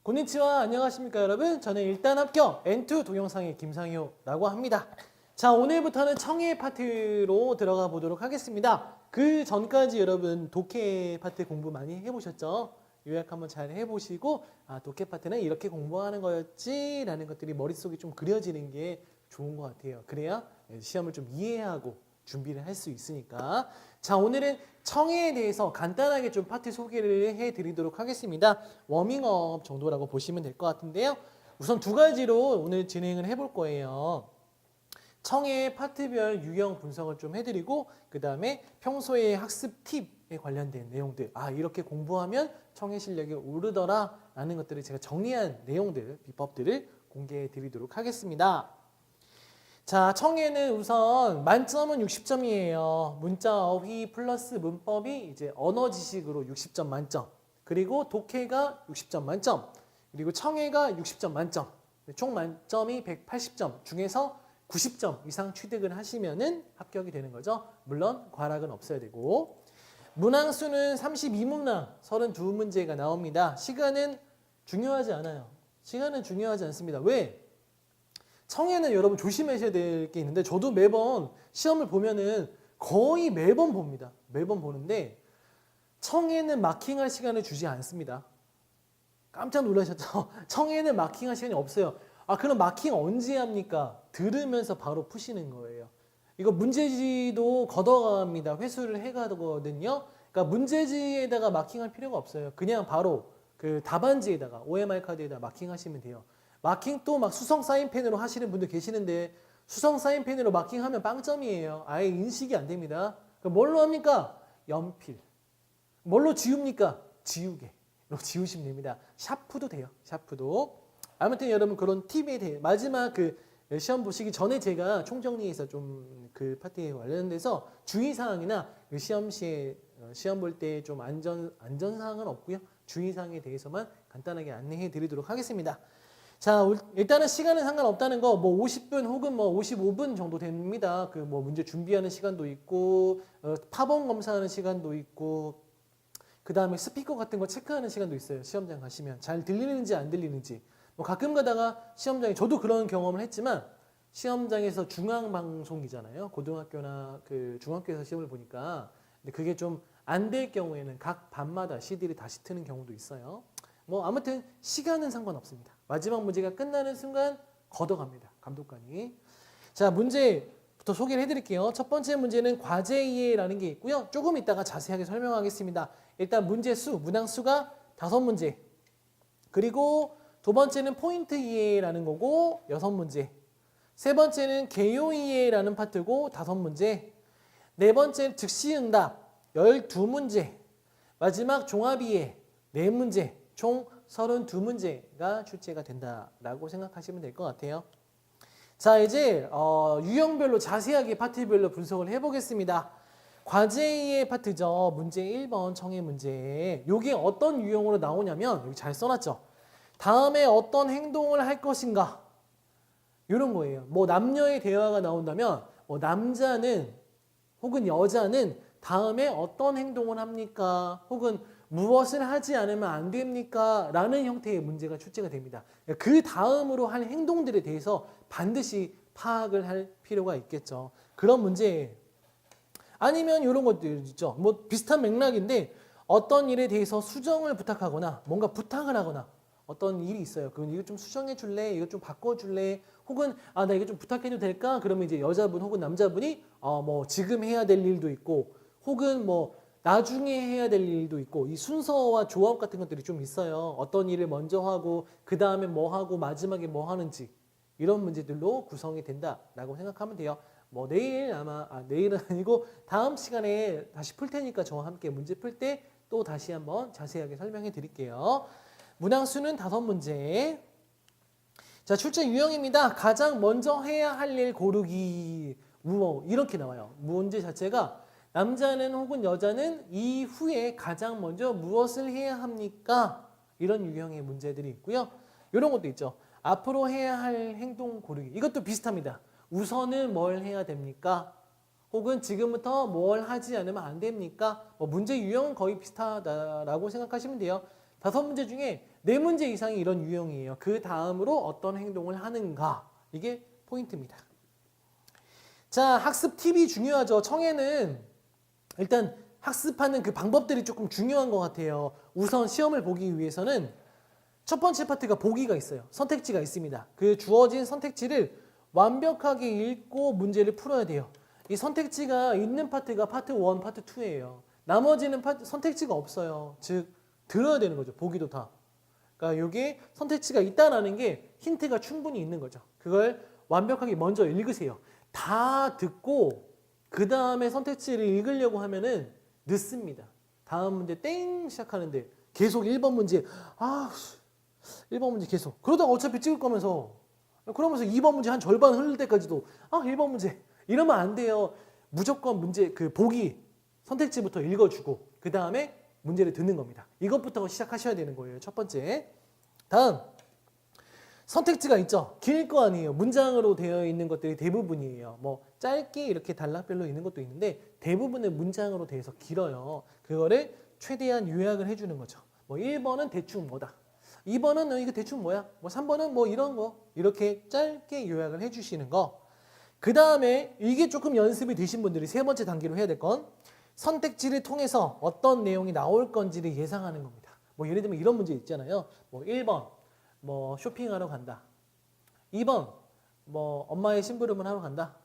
고니치와 안녕하십니까 여러분. 저는 일단 합격 N2 동영상의 김상효라고 합니다. 자, 오늘부터는 청해 파트로 들어가 보도록 하겠습니다. 그 전까지 여러분 독해 파트 공부 많이 해보셨죠? 요약 한번 잘 해보시고 독해 파트는 이렇게 공부하는 거였지 라는 것들이 머릿속에 좀 그려지는 게 좋은 것 같아요. 그래야 시험을 좀 이해하고 준비를 할 수 있으니까. 자, 오늘은 청해에 대해서 간단하게 좀 파트 소개를 해드리도록 하겠습니다. 워밍업 정도라고 보시면 될 것 같은데요. 우선 두 가지로 오늘 진행을 해볼 거예요. 청해 파트별 유형 분석을 좀 해드리고 그 다음에 평소에 학습 팁에 관련된 내용들, 이렇게 공부하면 청해 실력이 오르더라 라는 것들을 제가 정리한 내용들, 비법들을 공개해 드리도록 하겠습니다. 자, 청해는 우선 만점은 60점이에요. 문자, 어휘 플러스 문법이 이제 언어 지식으로 60점 만점. 그리고 독해가 60점 만점. 그리고 청해가 60점 만점. 총 만점이 180점 중에서 90점 이상 취득을 하시면은 합격이 되는 거죠. 물론 과락은 없어야 되고. 문항수는 32문항, 32문제가 나옵니다. 시간은 중요하지 않아요. 시간은 중요하지 않습니다. 왜? 청해는 여러분 조심하셔야 될 게 있는데 저도 매번 시험을 보면은 거의 매번 봅니다. 매번 보는데 청해는 마킹할 시간을 주지 않습니다. 깜짝 놀라셨죠? 청해는 마킹할 시간이 없어요. 그럼 마킹 언제 합니까? 들으면서 바로 푸시는 거예요. 이거 문제지도 걷어갑니다. 회수를 해가거든요. 그러니까 문제지에다가 마킹할 필요가 없어요. 그냥 바로 그 답안지에다가 OMR 카드에다 마킹하시면 돼요. 마킹 또 막 수성 사인펜으로 하시는 분들 계시는데 수성 사인펜으로 마킹하면 빵점이에요. 아예 인식이 안 됩니다. 그럼 뭘로 합니까? 연필. 뭘로 지웁니까? 지우개로 지우시면 됩니다. 샤프도 돼요. 샤프도. 아무튼 여러분 그런 팁에 대해 마지막 그 시험 보시기 전에 제가 총정리해서 좀 그 파트에 관련돼서 주의사항이나 시험 시에 시험 볼 때 좀 안전사항은 없고요. 주의사항에 대해서만 간단하게 안내해 드리도록 하겠습니다. 자, 일단은 시간은 상관없다는 거, 50분 혹은 55분 정도 됩니다. 그 문제 준비하는 시간도 있고, 파본 검사하는 시간도 있고, 그 다음에 스피커 같은 거 체크하는 시간도 있어요. 시험장 가시면. 잘 들리는지 안 들리는지. 가끔 가다가 시험장에, 저도 그런 경험을 했지만, 시험장에서 중앙방송이잖아요. 고등학교나 그 중학교에서 시험을 보니까. 근데 그게 좀 안 될 경우에는 각 반마다 CD를 다시 트는 경우도 있어요. 아무튼 시간은 상관없습니다. 마지막 문제가 끝나는 순간 걷어갑니다. 감독관이. 자, 문제부터 소개를 해드릴게요. 첫 번째 문제는 과제 이해라는 게 있고요. 조금 이따가 자세하게 설명하겠습니다. 일단 문제 수, 문항수가 5문제. 그리고 두 번째는 포인트 이해라는 거고 6문제. 세 번째는 개요 이해라는 파트고 5문제. 네 번째는 즉시응답 12문제. 마지막 종합 이해 4문제. 총 32문제가 출제가 된다라고 생각하시면 될 것 같아요. 자, 이제 유형별로 자세하게 파트별로 분석을 해보겠습니다. 과제의 파트죠. 문제 1번 청해 문제. 이게 어떤 유형으로 나오냐면 여기 잘 써놨죠. 다음에 어떤 행동을 할 것인가 이런 거예요. 남녀의 대화가 나온다면 남자는 혹은 여자는 다음에 어떤 행동을 합니까? 혹은 무엇을 하지 않으면 안 됩니까? 라는 형태의 문제가 출제가 됩니다. 그 다음으로 할 행동들에 대해서 반드시 파악을 할 필요가 있겠죠. 그런 문제 아니면 이런 것들 있죠. 비슷한 맥락인데 어떤 일에 대해서 수정을 부탁하거나 뭔가 부탁을 하거나 어떤 일이 있어요. 그럼 이거 좀 수정해 줄래? 이거 좀 바꿔 줄래? 혹은 나 이거 좀 부탁해도 될까? 그러면 이제 여자분 혹은 남자분이 지금 해야 될 일도 있고 혹은 나중에 해야 될 일도 있고 이 순서와 조합 같은 것들이 좀 있어요. 어떤 일을 먼저 하고 그 다음에 뭐 하고 마지막에 뭐 하는지 이런 문제들로 구성이 된다라고 생각하면 돼요. 내일 내일은 아니고 다음 시간에 다시 풀 테니까 저와 함께 문제 풀 때 또 다시 한번 자세하게 설명해 드릴게요. 문항수는 5문제. 자, 출제 유형입니다. 가장 먼저 해야 할 일 고르기 이렇게 나와요. 문제 자체가 남자는 혹은 여자는 이후에 가장 먼저 무엇을 해야 합니까? 이런 유형의 문제들이 있고요. 이런 것도 있죠. 앞으로 해야 할 행동 고르기. 이것도 비슷합니다. 우선은 뭘 해야 됩니까? 혹은 지금부터 뭘 하지 않으면 안 됩니까? 문제 유형은 거의 비슷하다라고 생각하시면 돼요. 5문제 중에 4문제 이상이 이런 유형이에요. 그 다음으로 어떤 행동을 하는가. 이게 포인트입니다. 자, 학습 팁이 중요하죠. 청해는 일단 학습하는 그 방법들이 조금 중요한 것 같아요. 우선 시험을 보기 위해서는 첫 번째 파트가 보기가 있어요. 선택지가 있습니다. 그 주어진 선택지를 완벽하게 읽고 문제를 풀어야 돼요. 이 선택지가 있는 파트가 파트 1, 파트 2예요. 나머지는 선택지가 없어요. 즉 들어야 되는 거죠. 보기도 다. 그러니까 이게 선택지가 있다라는 게 힌트가 충분히 있는 거죠. 그걸 완벽하게 먼저 읽으세요. 다 듣고 그 다음에 선택지를 읽으려고 하면은 늦습니다. 다음 문제 땡 시작하는데 계속 1번 문제 1번 문제 계속 그러다가 어차피 찍을 거면서 그러면서 2번 문제 한 절반 흐를 때까지도 1번 문제 이러면 안 돼요. 무조건 문제 그 보기 선택지부터 읽어주고 그 다음에 문제를 듣는 겁니다. 이것부터 시작하셔야 되는 거예요. 첫 번째. 다음 선택지가 있죠. 길 거 아니에요. 문장으로 되어 있는 것들이 대부분이에요. 뭐 짧게 이렇게 단락별로 있는 것도 있는데 대부분은 문장으로 되어서 길어요. 그거를 최대한 요약을 해주는 거죠. 뭐 1번은 대충 뭐다. 2번은 이거 대충 뭐야. 뭐 3번은 뭐 이런 거. 이렇게 짧게 요약을 해주시는 거. 그 다음에 이게 조금 연습이 되신 분들이 세 번째 단계로 해야 될 건 선택지를 통해서 어떤 내용이 나올 건지를 예상하는 겁니다. 뭐 예를 들면 이런 문제 있잖아요. 뭐 1번 뭐 쇼핑하러 간다. 2번 뭐 엄마의 심부름을 하러 간다.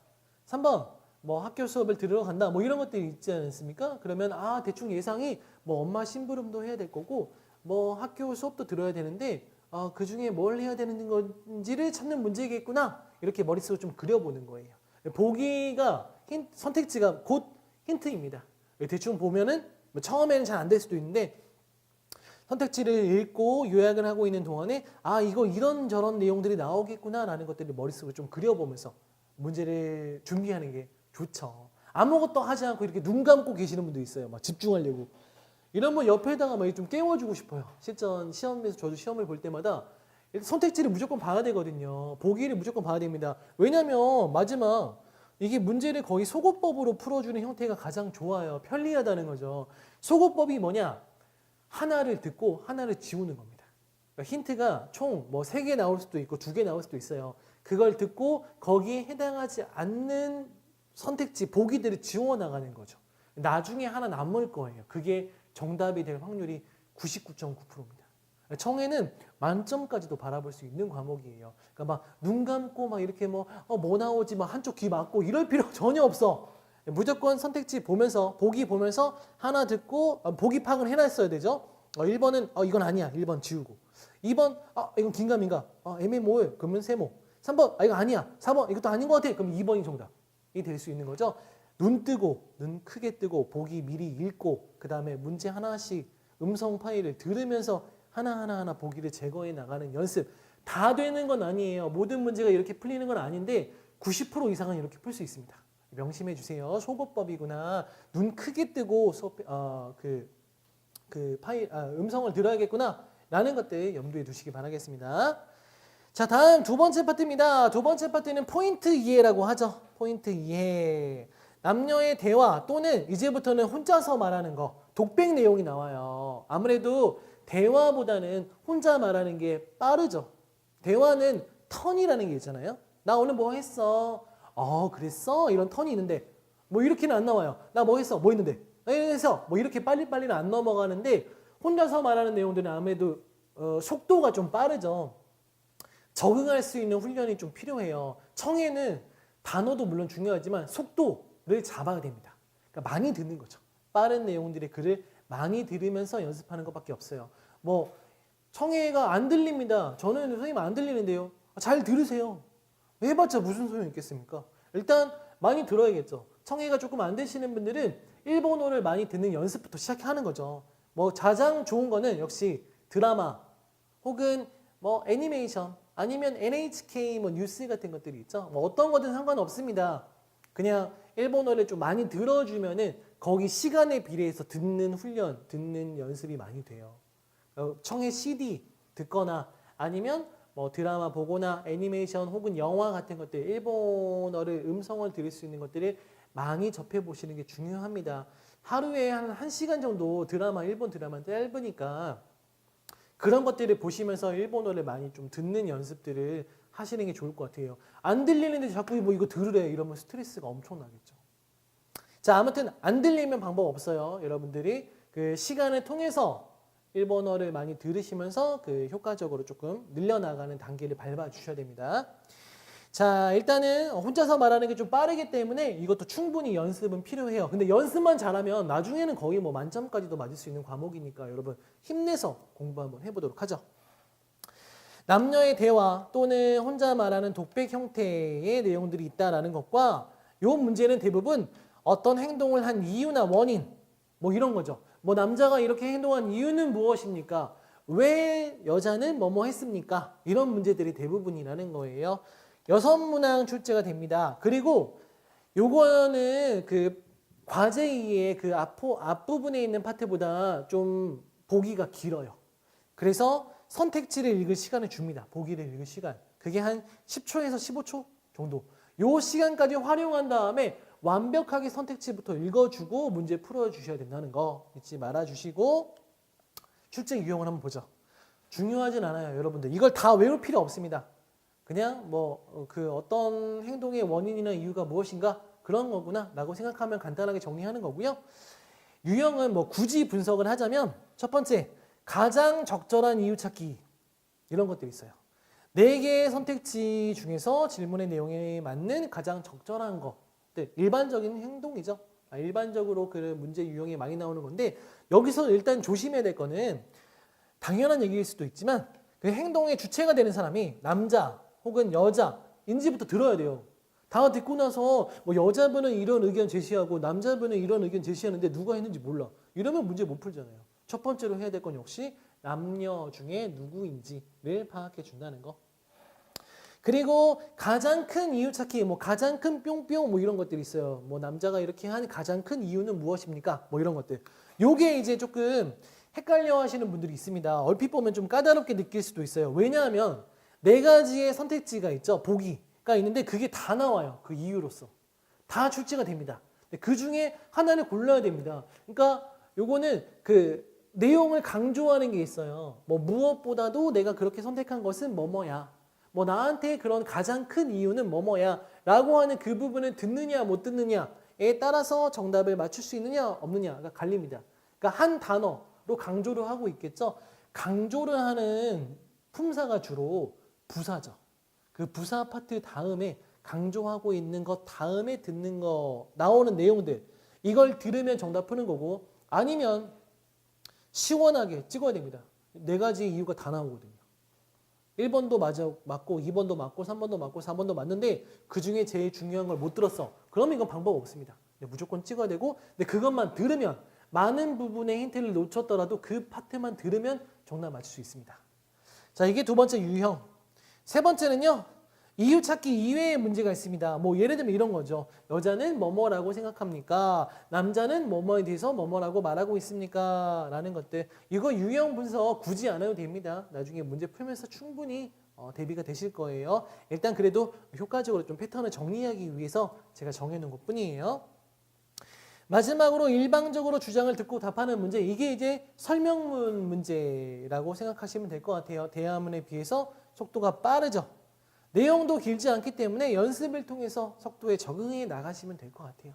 3번 뭐 학교 수업을 들으러 간다. 뭐 이런 것들이 있지 않습니까? 그러면 대충 예상이 뭐 엄마 심부름도 해야 될 거고 뭐 학교 수업도 들어야 되는데 그 중에 뭘 해야 되는 건지를 찾는 문제겠구나. 이렇게 머릿속으로 좀 그려보는 거예요. 보기가 선택지가 곧 힌트입니다. 대충 보면은 뭐 처음에는 잘 안 될 수도 있는데 선택지를 읽고 요약을 하고 있는 동안에 이거 이런저런 내용들이 나오겠구나 라는 것들을 머릿속으로 좀 그려보면서 문제를 준비하는 게 좋죠. 아무것도 하지 않고 이렇게 눈 감고 계시는 분도 있어요. 막 집중하려고. 이러면 옆에다가 막 좀 깨워주고 싶어요. 실전 시험에서 저도 시험을 볼 때마다 선택지를 무조건 봐야 되거든요. 보기를 무조건 봐야 됩니다. 왜냐면 마지막 이게 문제를 거의 소거법으로 풀어주는 형태가 가장 좋아요. 편리하다는 거죠. 소거법이 뭐냐? 하나를 듣고 하나를 지우는 겁니다. 그러니까 힌트가 총 뭐 3개 나올 수도 있고 2개 나올 수도 있어요. 그걸 듣고 거기에 해당하지 않는 선택지, 보기들을 지워나가는 거죠. 나중에 하나 남을 거예요. 그게 정답이 될 확률이 99.9%입니다. 청해는 만점까지도 바라볼 수 있는 과목이에요. 그러니까 막 눈 감고 막 이렇게 뭐 나오지 막 한쪽 귀 막고 이럴 필요 전혀 없어. 무조건 선택지 보면서 보기 보면서 하나 듣고 보기 파악을 해놨어야 되죠. 1번은 이건 아니야. 1번 지우고. 2번 이건 긴가민가. 애매모호해. 그러면 세모. 3번 이거 아니야. 4번 이것도 아닌 것 같아. 그럼 2번이 정답이 될 수 있는 거죠. 눈 뜨고 눈 크게 뜨고 보기 미리 읽고 그 다음에 문제 하나씩 음성 파일을 들으면서 하나하나 보기를 제거해 나가는 연습. 다 되는 건 아니에요. 모든 문제가 이렇게 풀리는 건 아닌데 90% 이상은 이렇게 풀 수 있습니다. 명심해 주세요. 소거법이구나. 눈 크게 뜨고 파일 음성을 들어야겠구나 라는 것들 염두에 두시기 바라겠습니다. 자, 다음 두 번째 파트입니다. 두 번째 파트는 포인트 이해라고 하죠. 포인트 이해. 남녀의 대화 또는 이제부터는 혼자서 말하는 거. 독백 내용이 나와요. 아무래도 대화보다는 혼자 말하는 게 빠르죠. 대화는 턴이라는 게 있잖아요. 나 오늘 뭐 했어? 그랬어? 이런 턴이 있는데 뭐 이렇게는 안 나와요. 나 뭐 했어? 뭐 했는데? 그래서 뭐 이렇게 빨리빨리는 안 넘어가는데 혼자서 말하는 내용들은 아무래도 속도가 좀 빠르죠. 적응할 수 있는 훈련이 좀 필요해요. 청해는 단어도 물론 중요하지만 속도를 잡아야 됩니다. 그러니까 많이 듣는 거죠. 빠른 내용들의 글을 많이 들으면서 연습하는 것밖에 없어요. 뭐 청해가 안 들립니다. 저는 선생님 안 들리는데요. 잘 들으세요. 해봤자 무슨 소용이 있겠습니까? 일단 많이 들어야겠죠. 청해가 조금 안 되시는 분들은 일본어를 많이 듣는 연습부터 시작하는 거죠. 뭐 가장 좋은 거는 역시 드라마 혹은 뭐 애니메이션 아니면 NHK 뭐 뉴스 같은 것들이 있죠. 뭐 어떤 거든 상관없습니다. 그냥 일본어를 좀 많이 들어주면은 거기 시간에 비례해서 듣는 훈련, 듣는 연습이 많이 돼요. 청해 CD 듣거나 아니면 뭐 드라마 보거나 애니메이션 혹은 영화 같은 것들 일본어를 음성을 들을 수 있는 것들을 많이 접해보시는 게 중요합니다. 하루에 한 1시간 정도 드라마 일본 드라마 짧으니까 그런 것들을 보시면서 일본어를 많이 좀 듣는 연습들을 하시는 게 좋을 것 같아요. 안 들리는데 자꾸 뭐 이거 들으래 이러면 스트레스가 엄청나겠죠. 자, 아무튼 안 들리면 방법 없어요. 여러분들이 그 시간을 통해서 일본어를 많이 들으시면서 그 효과적으로 조금 늘려나가는 단계를 밟아 주셔야 됩니다. 자, 일단은 혼자서 말하는 게 좀 빠르기 때문에 이것도 충분히 연습은 필요해요. 근데 연습만 잘하면 나중에는 거의 뭐 만점까지도 맞을 수 있는 과목이니까 여러분 힘내서 공부 한번 해보도록 하죠. 남녀의 대화 또는 혼자 말하는 독백 형태의 내용들이 있다라는 것과 이 문제는 대부분 어떤 행동을 한 이유나 원인 뭐 이런 거죠. 뭐 남자가 이렇게 행동한 이유는 무엇입니까? 왜 여자는 뭐뭐 했습니까? 이런 문제들이 대부분이라는 거예요. 여섯 문항 출제가 됩니다. 그리고 요거는 그 과제 2의 그 앞부분에 있는 파트보다 좀 보기가 길어요. 그래서 선택지를 읽을 시간을 줍니다. 보기를 읽을 시간. 그게 한 10초에서 15초 정도. 요 시간까지 활용한 다음에 완벽하게 선택지부터 읽어주고 문제 풀어주셔야 된다는 거 잊지 말아주시고 출제 유형을 한번 보죠. 중요하진 않아요, 여러분들. 이걸 다 외울 필요 없습니다. 그냥 뭐 그 어떤 행동의 원인이나 이유가 무엇인가 그런 거구나 라고 생각하면 간단하게 정리하는 거고요. 유형은 뭐 굳이 분석을 하자면 첫 번째, 가장 적절한 이유 찾기 이런 것들이 있어요. 4개의 선택지 중에서 질문의 내용에 맞는 가장 적절한 것들, 일반적인 행동이죠. 일반적으로 그 문제 유형이 많이 나오는 건데 여기서 일단 조심해야 될 거는 당연한 얘기일 수도 있지만 그 행동의 주체가 되는 사람이 남자 혹은 여자인지부터 들어야 돼요. 다 듣고 나서 뭐 여자분은 이런 의견 제시하고 남자분은 이런 의견 제시하는데 누가 했는지 몰라. 이러면 문제 못 풀잖아요. 첫 번째로 해야 될 건 역시 남녀 중에 누구인지를 파악해 준다는 거. 그리고 가장 큰 이유 찾기, 뭐 가장 큰 뿅뿅 뭐 이런 것들이 있어요. 뭐 남자가 이렇게 한 가장 큰 이유는 무엇입니까? 뭐 이런 것들. 요게 이제 조금 헷갈려 하시는 분들이 있습니다. 얼핏 보면 좀 까다롭게 느낄 수도 있어요. 왜냐하면 4가지의 선택지가 있죠. 보기가 있는데 그게 다 나와요. 그 이유로서. 다 출제가 됩니다. 그 중에 하나를 골라야 됩니다. 그러니까 요거는 그 내용을 강조하는 게 있어요. 뭐 무엇보다도 내가 그렇게 선택한 것은 뭐뭐야. 뭐 나한테 그런 가장 큰 이유는 뭐뭐야 라고 하는 그 부분을 듣느냐 못 듣느냐에 따라서 정답을 맞출 수 있느냐 없느냐가 갈립니다. 그러니까 한 단어로 강조를 하고 있겠죠. 강조를 하는 품사가 주로 부사죠. 그 부사 파트 다음에 강조하고 있는 것 다음에 듣는 거 나오는 내용들 이걸 들으면 정답 푸는 거고 아니면 시원하게 찍어야 됩니다. 4가지 이유가 다 나오거든요. 1번도 맞고 2번도 맞고 3번도 맞고 4번도 맞는데 그중에 제일 중요한 걸 못 들었어. 그러면 이건 방법 없습니다. 무조건 찍어야 되고 근데 그것만 들으면 많은 부분의 힌트를 놓쳤더라도 그 파트만 들으면 정답 맞출 수 있습니다. 자, 이게 2번째 유형. 3번째는요. 이유 찾기 이외의 문제가 있습니다. 뭐 예를 들면 이런 거죠. 여자는 뭐뭐라고 생각합니까? 남자는 뭐뭐에 대해서 뭐뭐라고 말하고 있습니까? 라는 것들. 이거 유형 분석 굳이 안 해도 됩니다. 나중에 문제 풀면서 충분히 대비가 되실 거예요. 일단 그래도 효과적으로 좀 패턴을 정리하기 위해서 제가 정해놓은 것 뿐이에요. 마지막으로 일방적으로 주장을 듣고 답하는 문제. 이게 이제 설명문 문제라고 생각하시면 될 것 같아요. 대화문에 비해서 속도가 빠르죠. 내용도 길지 않기 때문에 연습을 통해서 속도에 적응해 나가시면 될 것 같아요.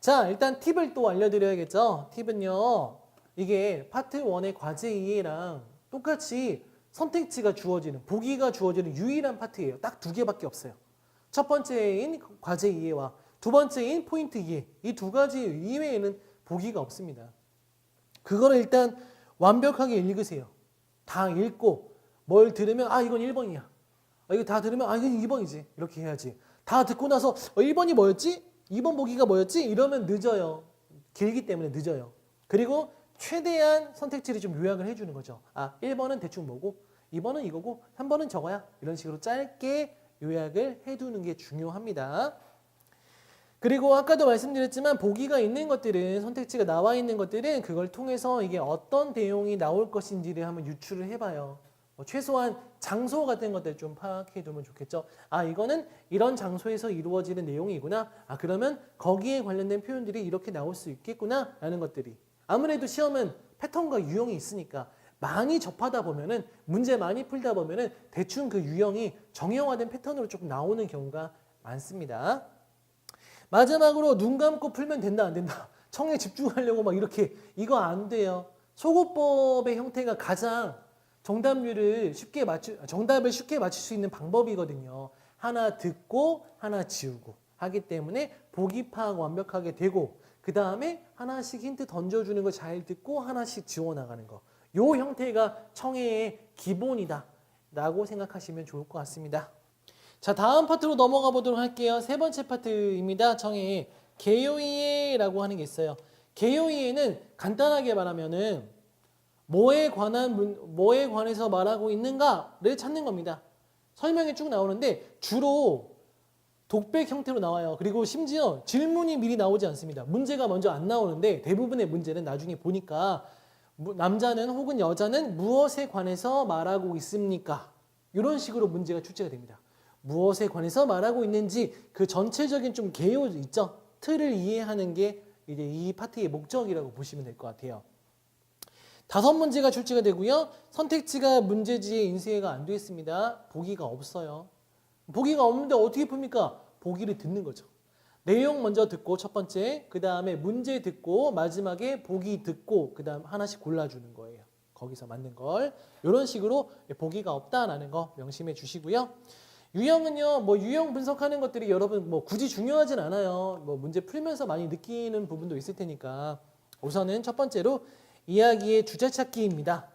자, 일단 팁을 또 알려드려야겠죠. 팁은요. 이게 파트 1의 과제 2랑 똑같이 선택지가 주어지는, 보기가 주어지는 유일한 파트예요. 딱 2개밖에 없어요. 첫 번째인 과제 2와 두 번째인 포인트 2. 이 2가지 이외에는 보기가 없습니다. 그거를 일단 완벽하게 읽으세요. 다 읽고 뭘 들으면 아 이건 1번이야. 이거 다 들으면 아 이건 2번이지. 이렇게 해야지. 다 듣고 나서 1번이 뭐였지? 2번 보기가 뭐였지? 이러면 늦어요. 길기 때문에 늦어요. 그리고 최대한 선택지를 좀 요약을 해주는 거죠. 아 1번은 대충 뭐고 2번은 이거고 3번은 저거야. 이런 식으로 짧게 요약을 해두는 게 중요합니다. 그리고 아까도 말씀드렸지만 보기가 있는 것들은 선택지가 나와 있는 것들은 그걸 통해서 이게 어떤 내용이 나올 것인지를 한번 유추를 해봐요. 최소한 장소 같은 것들 좀 파악해 두면 좋겠죠. 아 이거는 이런 장소에서 이루어지는 내용이구나. 아 그러면 거기에 관련된 표현들이 이렇게 나올 수 있겠구나 라는 것들이 아무래도 시험은 패턴과 유형이 있으니까 많이 접하다 보면은 문제 많이 풀다 보면은 대충 그 유형이 정형화된 패턴으로 조금 나오는 경우가 많습니다. 마지막으로 눈 감고 풀면 된다 안 된다. 청에 집중하려고 막 이렇게 이거 안 돼요. 소거법의 형태가 가장 정답을 쉽게 맞출 수 있는 방법이거든요. 하나 듣고 하나 지우고 하기 때문에 보기 파악 완벽하게 되고 그 다음에 하나씩 힌트 던져주는 거 잘 듣고 하나씩 지워나가는 거. 요 형태가 청해의 기본이다 라고 생각하시면 좋을 것 같습니다. 자, 다음 파트로 넘어가 보도록 할게요. 세 번째 파트입니다. 청해 개요이에라고 하는 게 있어요. 개요이에는 간단하게 말하면은 뭐에 관해서 말하고 있는가를 찾는 겁니다. 설명이 쭉 나오는데 주로 독백 형태로 나와요. 그리고 심지어 질문이 미리 나오지 않습니다. 문제가 먼저 안 나오는데 대부분의 문제는 나중에 보니까 남자는 혹은 여자는 무엇에 관해서 말하고 있습니까? 이런 식으로 문제가 출제가 됩니다. 무엇에 관해서 말하고 있는지 그 전체적인 좀 개요 있죠? 틀을 이해하는 게 이제 이 파트의 목적이라고 보시면 될 것 같아요. 5문제가 출제가 되고요. 선택지가 문제지에 인쇄가 안 되어 있습니다. 보기가 없어요. 보기가 없는데 어떻게 풉니까? 보기를 듣는 거죠. 내용 먼저 듣고 첫 번째, 그 다음에 문제 듣고 마지막에 보기 듣고 그 다음 하나씩 골라주는 거예요. 거기서 맞는 걸. 이런 식으로 보기가 없다라는 거 명심해 주시고요. 유형은요, 뭐 유형 분석하는 것들이 여러분 뭐 굳이 중요하진 않아요. 뭐 문제 풀면서 많이 느끼는 부분도 있을 테니까 우선은 첫 번째로 이야기의 주제 찾기입니다.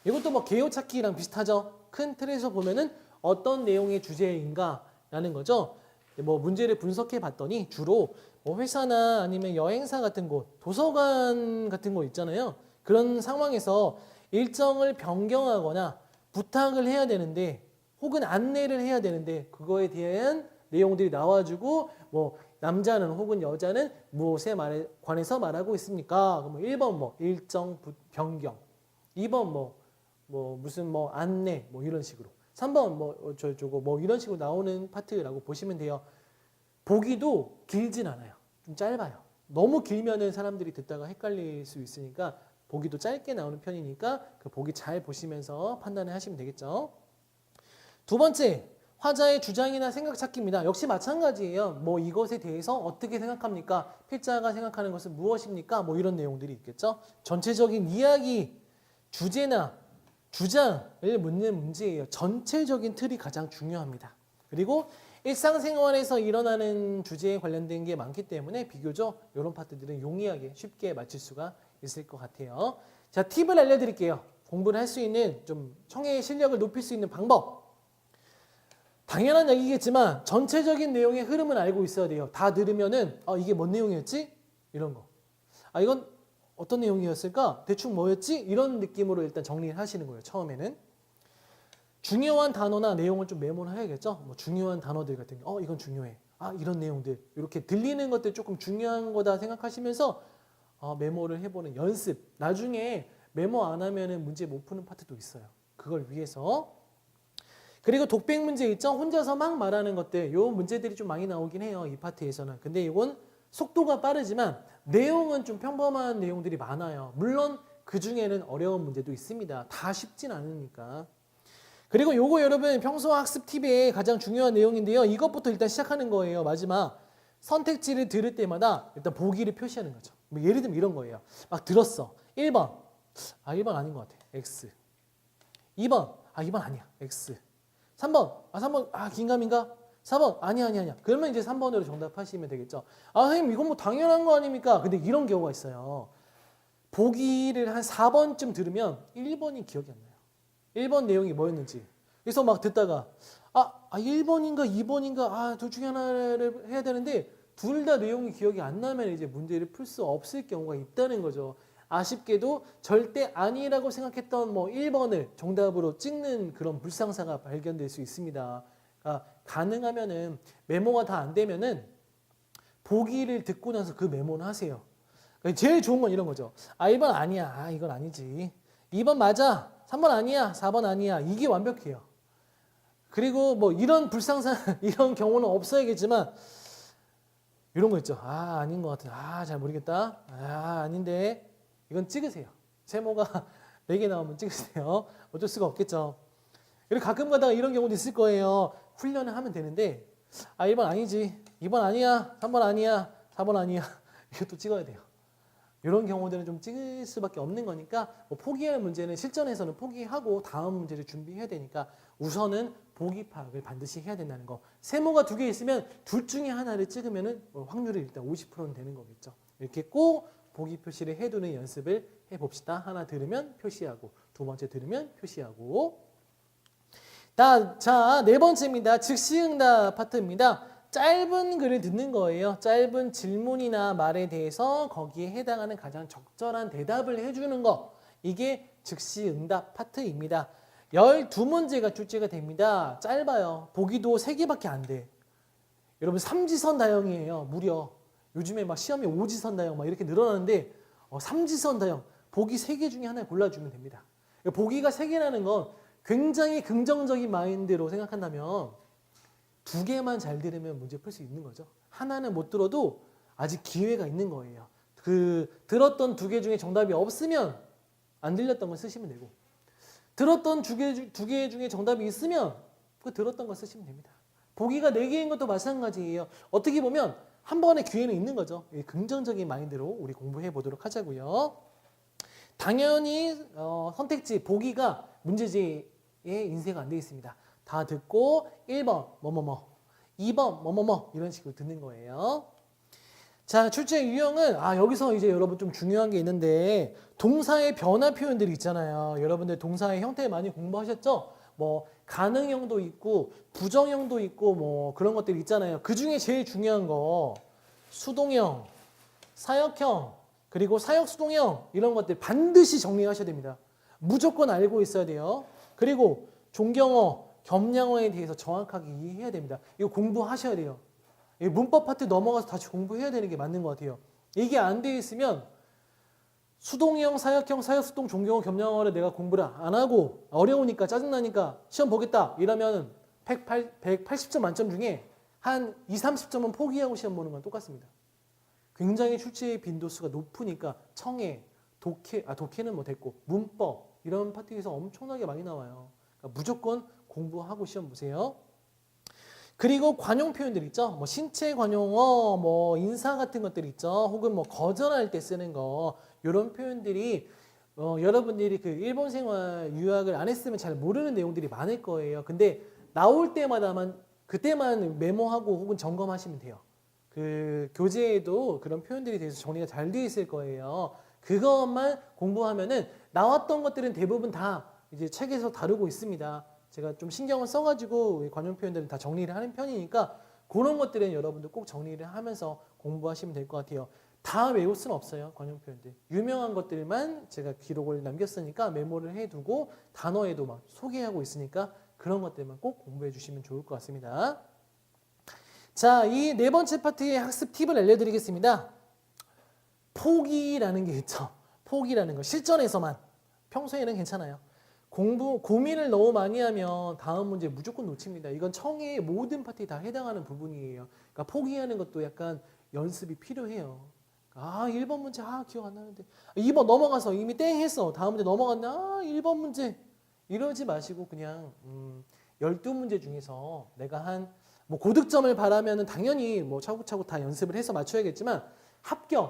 이것도 뭐 개요 찾기랑 비슷하죠. 큰 틀에서 보면은 어떤 내용의 주제인가 라는 거죠. 뭐 문제를 분석해 봤더니 주로 뭐 회사나 아니면 여행사 같은 곳, 도서관 같은 곳 있잖아요. 그런 상황에서 일정을 변경하거나 부탁을 해야 되는데 혹은 안내를 해야 되는데 그거에 대한 내용들이 나와주고 뭐 남자는 혹은 여자는 무엇에 관해서 말하고 있습니까? 그럼 1번 뭐 일정 변경, 2번 뭐 무슨 뭐 안내 뭐 이런 식으로, 3번 뭐 저거 뭐 이런 식으로 나오는 파트라고 보시면 돼요. 보기도 길진 않아요. 좀 짧아요. 너무 길면은 사람들이 듣다가 헷갈릴 수 있으니까 보기도 짧게 나오는 편이니까 그 보기 잘 보시면서 판단을 하시면 되겠죠. 두 번째, 화자의 주장이나 생각 찾기입니다. 역시 마찬가지예요. 뭐 이것에 대해서 어떻게 생각합니까? 필자가 생각하는 것은 무엇입니까? 뭐 이런 내용들이 있겠죠. 전체적인 이야기, 주제나 주장을 묻는 문제예요. 전체적인 틀이 가장 중요합니다. 그리고 일상생활에서 일어나는 주제에 관련된 게 많기 때문에 비교적 이런 파트들은 용이하게 쉽게 맞출 수가 있을 것 같아요. 자, 팁을 알려드릴게요. 공부를 할 수 있는 좀 청해의 실력을 높일 수 있는 방법. 당연한 얘기겠지만 전체적인 내용의 흐름을 알고 있어야 돼요. 다 들으면은 이게 뭔 내용이었지? 이런 거. 이건 어떤 내용이었을까? 대충 뭐였지? 이런 느낌으로 일단 정리를 하시는 거예요. 처음에는. 중요한 단어나 내용을 좀 메모를 해야겠죠. 뭐 중요한 단어들 같은 게 이건 중요해. 이런 내용들. 이렇게 들리는 것들 조금 중요한 거다 생각하시면서 메모를 해보는 연습. 나중에 메모 안 하면은 문제 못 푸는 파트도 있어요. 그걸 위해서. 그리고 독백 문제 있죠? 혼자서 막 말하는 것들. 요 문제들이 좀 많이 나오긴 해요. 이 파트에서는. 근데 이건 속도가 빠르지만 내용은 좀 평범한 내용들이 많아요. 물론 그 중에는 어려운 문제도 있습니다. 다 쉽진 않으니까. 그리고 요거 여러분 평소 학습 팁의 가장 중요한 내용인데요. 이것부터 일단 시작하는 거예요. 마지막 선택지를 들을 때마다 일단 보기를 표시하는 거죠. 뭐 예를 들면 이런 거예요. 막 들었어. 1번. 1번 아닌 것 같아. X. 2번. 2번 아니야. X. 3번. 3번. 긴가민가? 4번. 아니야. 그러면 이제 3번으로 정답하시면 되겠죠. 선생님 이건 뭐 당연한 거 아닙니까? 근데 이런 경우가 있어요. 보기를 한 4번쯤 들으면 1번이 기억이 안 나요. 1번 내용이 뭐였는지. 그래서 막 듣다가 1번인가 2번인가 둘 중에 하나를 해야 되는데 둘 다 내용이 기억이 안 나면 이제 문제를 풀 수 없을 경우가 있다는 거죠. 아쉽게도 절대 아니라고 생각했던 뭐 1번을 정답으로 찍는 그런 불상사가 발견될 수 있습니다. 가능하면은 메모가 다 안 되면은 보기를 듣고 나서 그 메모는 하세요. 제일 좋은 건 이런 거죠. 1번 아니야. 이건 아니지. 2번 맞아. 3번 아니야. 4번 아니야. 이게 완벽해요. 그리고 뭐 이런 불상사 이런 경우는 없어야겠지만 이런 거 있죠. 아닌 것 같아. 잘 모르겠다. 아닌데 이건 찍으세요. 세모가 4개 나오면 찍으세요. 어쩔 수가 없겠죠. 그리고 가끔 가다가 이런 경우도 있을 거예요. 훈련을 하면 되는데 1번 아니지, 2번 아니야, 3번 아니야, 4번 아니야. 이것도 찍어야 돼요. 이런 경우들은 좀 찍을 수밖에 없는 거니까 뭐 포기할 문제는 실전에서는 포기하고 다음 문제를 준비해야 되니까 우선은 보기 파악을 반드시 해야 된다는 거. 세모가 2개 있으면 둘 중에 하나를 찍으면 확률이 일단 50%는 되는 거겠죠. 이렇게 꼭 보기 표시를 해두는 연습을 해봅시다. 하나 들으면 표시하고, 두 번째 들으면 표시하고. 자, 4번째입니다. 즉시응답 파트입니다. 짧은 글을 듣는 거예요. 짧은 질문이나 말에 대해서 거기에 해당하는 가장 적절한 대답을 해주는 거. 이게 즉시응답 파트입니다. 12문제가 출제가 됩니다. 짧아요. 보기도 3개밖에 안 돼. 여러분 삼지선 다형이에요. 무려. 요즘에 막 시험에 오지선 다형 막 이렇게 늘어나는데 삼지선 다형 보기 3개 중에 하나 골라주면 됩니다. 보기가 3개라는 건 굉장히 긍정적인 마인드로 생각한다면 2개만 잘 들으면 문제 풀 수 있는 거죠. 하나는 못 들어도 아직 기회가 있는 거예요. 들었던 2개 중에 정답이 없으면 안 들렸던 거 쓰시면 되고, 들었던 2개 중에 정답이 있으면 그 들었던 거 쓰시면 됩니다. 보기가 4개인 것도 마찬가지예요. 어떻게 보면 한 번의 기회는 있는 거죠. 긍정적인 마인드로 우리 공부해 보도록 하자고요. 당연히 선택지 보기가 문제지에 인쇄가 안 되어 있습니다. 다 듣고 1번 뭐뭐뭐, 2번 뭐뭐뭐 이런 식으로 듣는 거예요. 자, 출제 유형은 여기서 이제 여러분 좀 중요한 게 있는데 동사의 변화 표현들이 있잖아요. 여러분들 동사의 형태 많이 공부하셨죠? 뭐 가능형도 있고 부정형도 있고 뭐 그런 것들이 있잖아요. 그 중에 제일 중요한 거 수동형, 사역형, 그리고 사역수동형 이런 것들 반드시 정리하셔야 됩니다. 무조건 알고 있어야 돼요. 그리고 존경어, 겸양어에 대해서 정확하게 이해해야 됩니다. 이거 공부하셔야 돼요. 문법 파트 넘어가서 다시 공부해야 되는 게 맞는 것 같아요. 이게 안 돼 있으면 수동형, 사역형, 사역수동, 존경어, 겸양어를 내가 공부를 안 하고 어려우니까 짜증나니까 시험 보겠다 이러면 180점 만점 중에 한 20-30점은 포기하고 시험 보는 건 똑같습니다. 굉장히 출제 빈도수가 높으니까 청해, 독해는 뭐 됐고 문법 이런 파트에서 엄청나게 많이 나와요. 그러니까 무조건 공부하고 시험 보세요. 그리고 관용 표현들 있죠. 뭐 신체 관용어, 뭐 인사 같은 것들 있죠. 혹은 뭐 거절할 때 쓰는 거 이런 표현들이 여러분들이 그 일본 생활 유학을 안 했으면 잘 모르는 내용들이 많을 거예요. 근데 나올 그때만 메모하고 혹은 점검하시면 돼요. 그 교재에도 그런 표현들이 대해서 정리가 잘 되어 있을 거예요. 그것만 공부하면은 나왔던 것들은 대부분 다 이제 책에서 다루고 있습니다. 제가 좀 신경을 써가지고 관용 표현들은 다 정리를 하는 편이니까 그런 것들은 여러분들 꼭 정리를 하면서 공부하시면 될 것 같아요. 다 외울 수는 없어요. 관용 표현들. 유명한 것들만 제가 기록을 남겼으니까 메모를 해두고 단어에도 막 소개하고 있으니까 그런 것들만 꼭 공부해 주시면 좋을 것 같습니다. 자, 이 4번째 파트의 학습 팁을 알려드리겠습니다. 포기라는 게 있죠. 포기라는 거. 실전에서만. 평소에는 괜찮아요. 고민을 너무 많이 하면 다음 문제 무조건 놓칩니다. 이건 청해의 모든 파트에 다 해당하는 부분이에요. 그러니까 포기하는 것도 약간 연습이 필요해요. 1번 문제 기억 안 나는데 2번 넘어가서 이미 땡 했어. 다음 문제 넘어갔네. 1번 문제 이러지 마시고 그냥 12문제 중에서 내가 뭐 고득점을 바라면은 당연히 뭐 차곡차곡 다 연습을 해서 맞춰야겠지만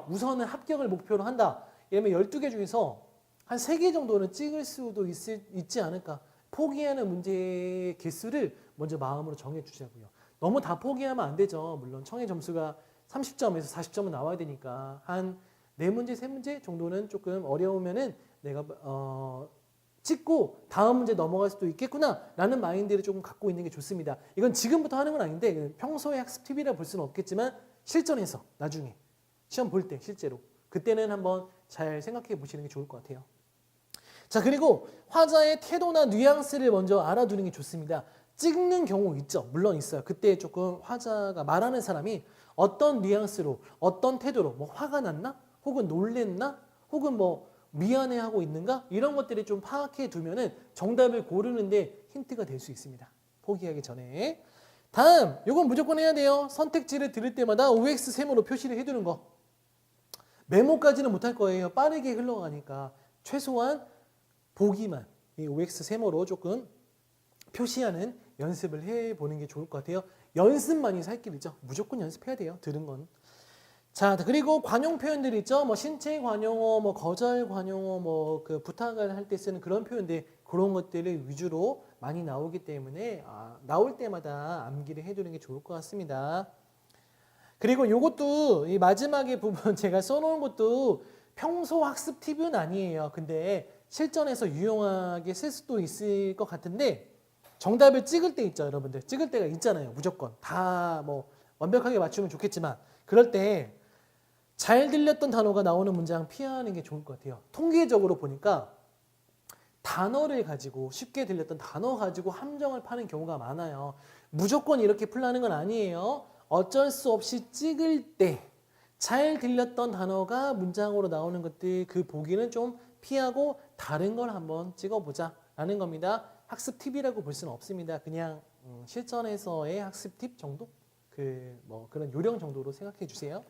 우선은 합격을 목표로 한다. 이러면 12개 중에서 한 3개 정도는 찍을 수도 있지 않을까. 포기하는 문제의 개수를 먼저 마음으로 정해주자고요. 너무 다 포기하면 안 되죠. 물론 청해 점수가 30점에서 40점은 나와야 되니까 한 4문제, 3문제 정도는 조금 어려우면은 내가 찍고 다음 문제 넘어갈 수도 있겠구나 라는 마인드를 조금 갖고 있는 게 좋습니다. 이건 지금부터 하는 건 아닌데 평소에 학습 팁이라 볼 수는 없겠지만 실전에서 나중에 시험 볼 때 실제로 그때는 한번 잘 생각해 보시는 게 좋을 것 같아요. 자, 그리고 화자의 태도나 뉘앙스를 먼저 알아두는 게 좋습니다. 찍는 경우 있죠. 물론 있어요. 그때 조금 화자가 말하는 사람이 어떤 뉘앙스로 어떤 태도로 뭐 화가 났나? 혹은 놀랬나? 혹은 뭐 미안해하고 있는가? 이런 것들을 좀 파악해 두면은 정답을 고르는데 힌트가 될 수 있습니다. 포기하기 전에. 다음, 이건 무조건 해야 돼요. 선택지를 들을 때마다 OX 세모로 표시를 해두는 거. 메모까지는 못할 거예요. 빠르게 흘러가니까. 최소한 보기만 이 OX 세모로 조금 표시하는 연습을 해보는 게 좋을 것 같아요. 연습만이 살 길이죠. 무조건 연습해야 돼요. 들은 건. 자, 그리고 관용 표현들 있죠. 뭐 신체 관용어, 뭐 거절 관용어, 뭐 그 부탁을 할 때 쓰는 그런 표현들, 그런 것들을 위주로 많이 나오기 때문에 나올 때마다 암기를 해두는 게 좋을 것 같습니다. 그리고 요것도 이 마지막에 부분 제가 써놓은 것도 평소 학습 팁은 아니에요. 근데 실전에서 유용하게 쓸 수도 있을 것 같은데 정답을 찍을 때 있죠, 여러분들. 찍을 때가 있잖아요, 무조건. 다 뭐 완벽하게 맞추면 좋겠지만 그럴 때 잘 들렸던 단어가 나오는 문장 피하는 게 좋을 것 같아요. 통계적으로 보니까 단어를 가지고 쉽게 들렸던 단어 가지고 함정을 파는 경우가 많아요. 무조건 이렇게 풀라는 건 아니에요. 어쩔 수 없이 찍을 때 잘 들렸던 단어가 문장으로 나오는 것들 그 보기는 좀 피하고 다른 걸 한번 찍어보자 라는 겁니다. 학습 팁이라고 볼 수는 없습니다. 그냥 실전에서의 학습 팁 정도? 그런 요령 정도로 생각해 주세요.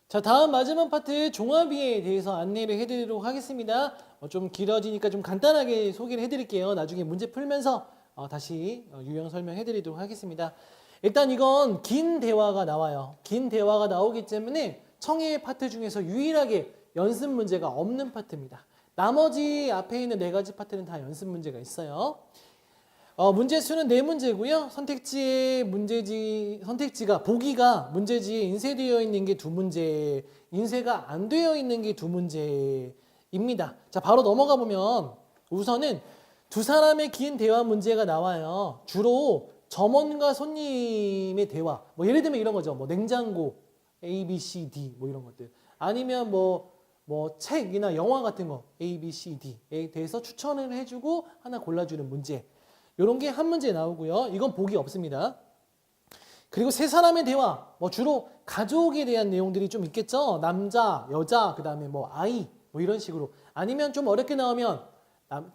자, 다음 마지막 파트 종합이에 대해서 안내를 해드리도록 하겠습니다. 좀 길어지니까 좀 간단하게 소개를 해드릴게요. 나중에 문제 풀면서 다시 유형 설명해드리도록 하겠습니다. 일단 이건 긴 대화가 나와요. 긴 대화가 나오기 때문에 청해 파트 중에서 유일하게 연습 문제가 없는 파트입니다. 나머지 앞에 있는 4가지 파트는 다 연습 문제가 있어요. 문제 수는 4문제고요. 선택지가 보기가 문제지에 인쇄되어 있는 게 2문제, 인쇄가 안 되어 있는 게 2문제입니다. 자, 바로 넘어가 보면 우선은 두 사람의 긴 대화 문제가 나와요. 주로 점원과 손님의 대화. 뭐 예를 들면 이런 거죠. 뭐 냉장고, A, B, C, D 뭐 이런 것들. 아니면 뭐 책이나 영화 같은 거 A, B, C, D에 대해서 추천을 해주고 하나 골라주는 문제. 이런 게 한 문제 나오고요. 이건 보기 없습니다. 그리고 세 사람의 대화, 뭐 주로 가족에 대한 내용들이 좀 있겠죠. 남자, 여자, 그 다음에 뭐 아이, 뭐 이런 식으로. 아니면 좀 어렵게 나오면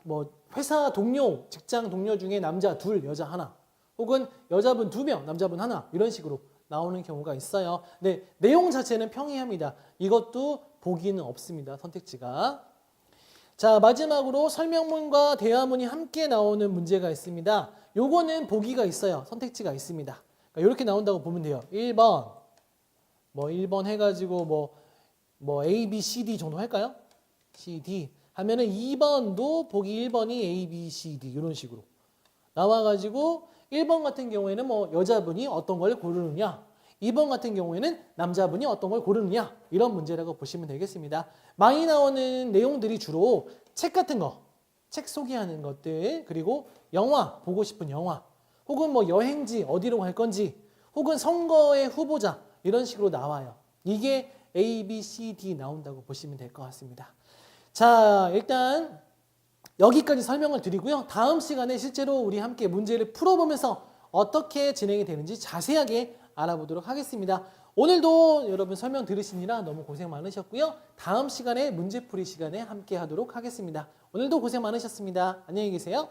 뭐 회사 동료, 직장 동료 중에 남자 2, 여자 1, 혹은 여자분 2명, 남자분 1 이런 식으로 나오는 경우가 있어요. 네, 내용 자체는 평이합니다. 이것도 보기는 없습니다. 선택지가. 자, 마지막으로 설명문과 대화문이 함께 나오는 문제가 있습니다. 요거는 보기가 있어요. 선택지가 있습니다. 그러니까 이렇게 나온다고 보면 돼요. 1번, 뭐 1번 해가지고 뭐 A, B, C, D 정도 할까요? C, D 하면은 2번도 보기 1번이 A, B, C, D 이런 식으로 나와가지고 1번 같은 경우에는 뭐 여자분이 어떤 걸 고르느냐, 2번 같은 경우에는 남자분이 어떤 걸 고르느냐 이런 문제라고 보시면 되겠습니다. 많이 나오는 내용들이 주로 책 같은 거, 책 소개하는 것들, 그리고 영화, 보고 싶은 영화, 혹은 뭐 여행지 어디로 갈 건지, 혹은 선거의 후보자 이런 식으로 나와요. 이게 A, B, C, D 나온다고 보시면 될 것 같습니다. 자, 일단 여기까지 설명을 드리고요. 다음 시간에 실제로 우리 함께 문제를 풀어보면서 어떻게 진행이 되는지 자세하게 알아보도록 하겠습니다. 오늘도 여러분 설명 들으시느라 너무 고생 많으셨고요. 다음 시간에 문제풀이 시간에 함께 하도록 하겠습니다. 오늘도 고생 많으셨습니다. 안녕히 계세요.